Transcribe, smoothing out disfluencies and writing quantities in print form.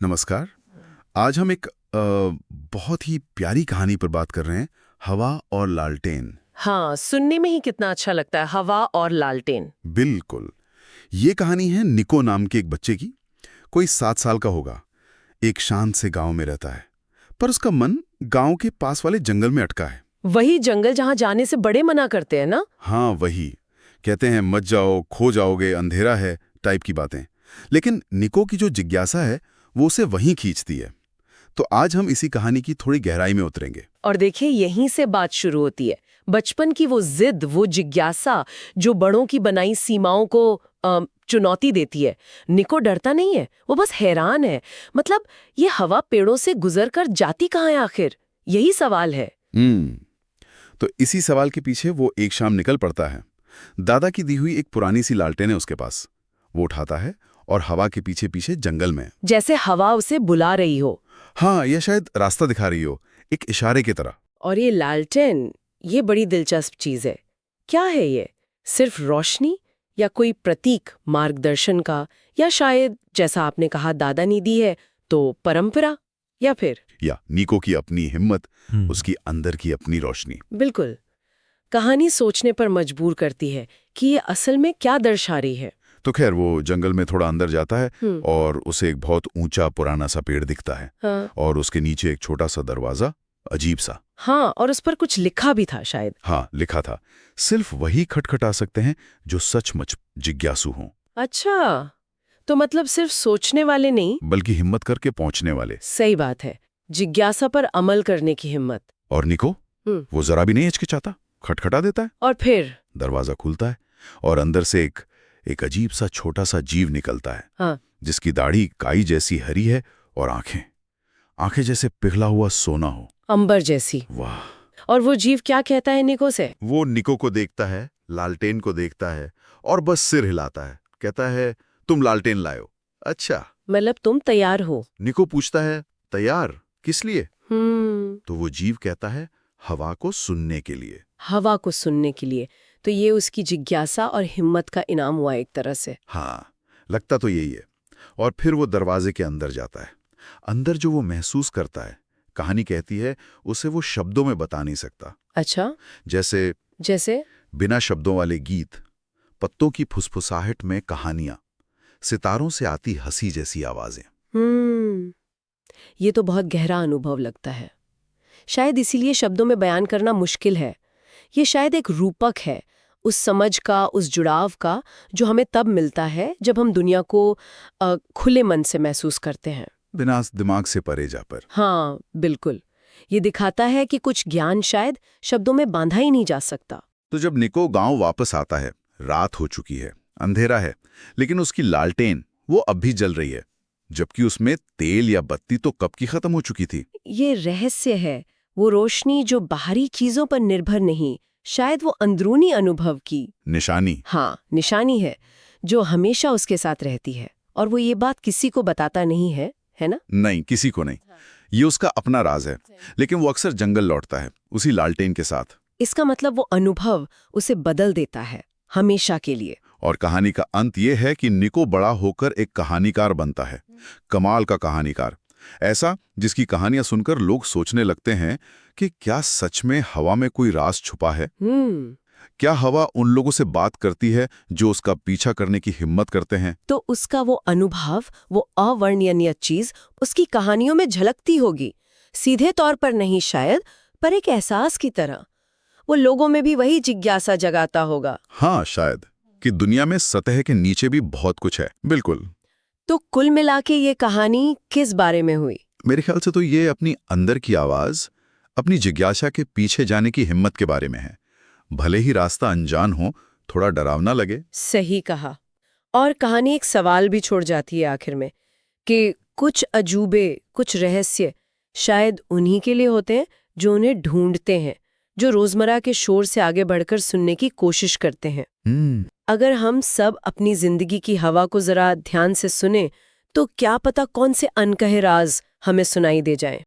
नमस्कार। आज हम एक बहुत ही प्यारी कहानी पर बात कर रहे हैं, हवा और लालटेन। हाँ, सुनने में ही कितना अच्छा लगता है, हवा और लालटेन। बिल्कुल। ये कहानी है निको नाम के एक बच्चे की। कोई 7 साल का होगा। एक शांत से गांव में रहता है, पर उसका मन गांव के पास वाले जंगल में अटका है। वही जंगल जहाँ जाने से बड़े मना करते हैं ना। हाँ, वही। कहते हैं मत जाओ, खो जाओगे, अंधेरा है, टाइप की बातें। लेकिन निको की जो जिज्ञासा है वो उसे वहीं खींचती है। तो आज हम इसी कहानी की थोड़ी गहराई में उतरेंगे। और देखिए, यहीं से बात शुरू होती है। बचपन की वो जिद, वो जिज्ञासा जो बड़ों की बनाई सीमाओं को चुनौती देती है। निको डरता नहीं है, वो बस हैरान है। मतलब ये हवा पेड़ों से गुजर कर जाती कहाँ है आखिर, यही सवाल है। तो इसी सवाल के पीछे वो एक शाम निकल पड़ता है। दादा की दी हुई एक पुरानी सी लालटेन है उसके पास। वो उठाता है और हवा के पीछे पीछे जंगल में। जैसे हवा उसे बुला रही हो। हाँ, या शायद रास्ता दिखा रही हो, एक इशारे की तरह। और ये लालटेन, ये बड़ी दिलचस्प चीज है। क्या है ये? सिर्फ रोशनी या कोई प्रतीक मार्गदर्शन का, या शायद जैसा आपने कहा दादा ने दी है तो परंपरा, या फिर या निको की अपनी हिम्मत, उसकी अंदर की अपनी रोशनी। बिल्कुल। कहानी सोचने पर मजबूर करती है कि ये असल में क्या दर्शा रही है। तो खैर वो जंगल में थोड़ा अंदर जाता है हम्म। और उसे एक बहुत ऊंचा पुराना सा पेड़ दिखता है। हाँ। और उसके नीचे एक छोटा सा दरवाजा, अजीब सा। हाँ, और उस पर कुछ लिखा भी था शायद। हाँ, लिखा था, सिर्फ वही खटखटा सकते हैं जो सचमुच जिज्ञासु हों। अच्छा, तो मतलब सिर्फ सोचने वाले नहीं। बल्कि हिम्मत करके पहुंचने वाले। सही बात है, जिज्ञासा पर अमल करने की हिम्मत। और निको, वो जरा भी नहीं हिचकिचाता, खटखटा देता है। और फिर दरवाजा खुलता है और अंदर से एक अजीब सा छोटा सा जीव निकलता है। हाँ। जिसकी दाढ़ी काई जैसी हरी है और आंखें जैसे पिघला हुआ सोना हो। अंबर जैसी। वाह। और वो जीव क्या कहता है निको से? वो निको को देखता है, लालटेन को देखता है और बस सिर हिलाता है। कहता है, तुम लालटेन लायो। अच्छा। मतलब तुम तैयार हो? निको पूछता है, तैयार किस लिए? तो वो जीव कहता है, हवा को सुनने के लिए। हवा को सुनने के लिए। तो ये उसकी जिज्ञासा और हिम्मत का इनाम हुआ एक तरह से। हाँ, लगता तो यही है। और फिर वो दरवाजे के अंदर जाता है। अंदर जो वो महसूस करता है, कहानी कहती है, उसे वो शब्दों में बता नहीं सकता। अच्छा। जैसे बिना शब्दों वाले गीत, पत्तों की फुसफुसाहट में कहानियां, सितारों से आती हंसी जैसी आवाजें। ये तो बहुत गहरा अनुभव लगता है। शायद इसीलिए शब्दों में बयान करना मुश्किल है। ये शायद एक रूपक है उस समझ का, उस जुड़ाव का, जो हमें तब मिलता है जब हम दुनिया को खुले मन से महसूस करते हैं, बिना दिमाग से परे जा पर। हाँ बिल्कुल। ये दिखाता है कि कुछ ज्ञान शायद शब्दों में बांधा ही नहीं जा सकता। तो जब निको गांव वापस आता है, रात हो चुकी है, अंधेरा है, लेकिन उसकी लालटेन वो अब भी जल रही है, जबकि उसमें तेल या बत्ती तो कब की खत्म हो चुकी थी। ये रहस्य है, वो रोशनी जो बाहरी चीजों पर निर्भर नहीं, शायद वो अंदरूनी अनुभव की निशानी। हाँ, निशानी है, जो हमेशा उसके साथ रहती है। और वो ये बात किसी को बताता नहीं है ना? नहीं, किसी को नहीं। ये उसका अपना राज है। लेकिन वो अक्सर जंगल लौटता है उसी लालटेन के साथ। इसका मतलब वो अनुभव उसे बदल देता है, हमेशा के लिए। और कहानी का अंत ये है कि निको बड़ा होकर एक कहानीकार बनता है। कमाल का कहानीकार, ऐसा जिसकी कहानियां सुनकर लोग सोचने लगते हैं कि क्या सच में हवा में कोई राज छुपा है? क्या हवा उन लोगों से बात करती है जो उसका पीछा करने की हिम्मत करते हैं? तो उसका वो अनुभव, वो अवर्णनीय चीज उसकी कहानियों में झलकती होगी। सीधे तौर पर नहीं शायद, पर एक एहसास की तरह। वो लोगों में भी वही जिज्ञासा जगाता होगा। हाँ, शायद कि दुनिया में सतह के नीचे भी बहुत कुछ है। बिल्कुल। तो कुल मिला के ये कहानी किस बारे में हुई? मेरे ख्याल से तो ये अपनी अंदर की आवाज, अपनी जिज्ञासा के पीछे जाने की हिम्मत के बारे में है। भले ही रास्ता अनजान हो, थोड़ा डरावना लगे। सही कहा। और कहानी एक सवाल भी छोड़ जाती है आखिर में, कि कुछ अजूबे, कुछ रहस्य शायद उन्हीं के लिए होते हैं जो उन्हें ढूंढते हैं, जो रोजमर्रा के शोर से आगे बढ़कर सुनने की कोशिश करते हैं। अगर हम सब अपनी जिंदगी की हवा को जरा ध्यान से सुने, तो क्या पता कौन से अनकहे राज हमें सुनाई दे जाएं।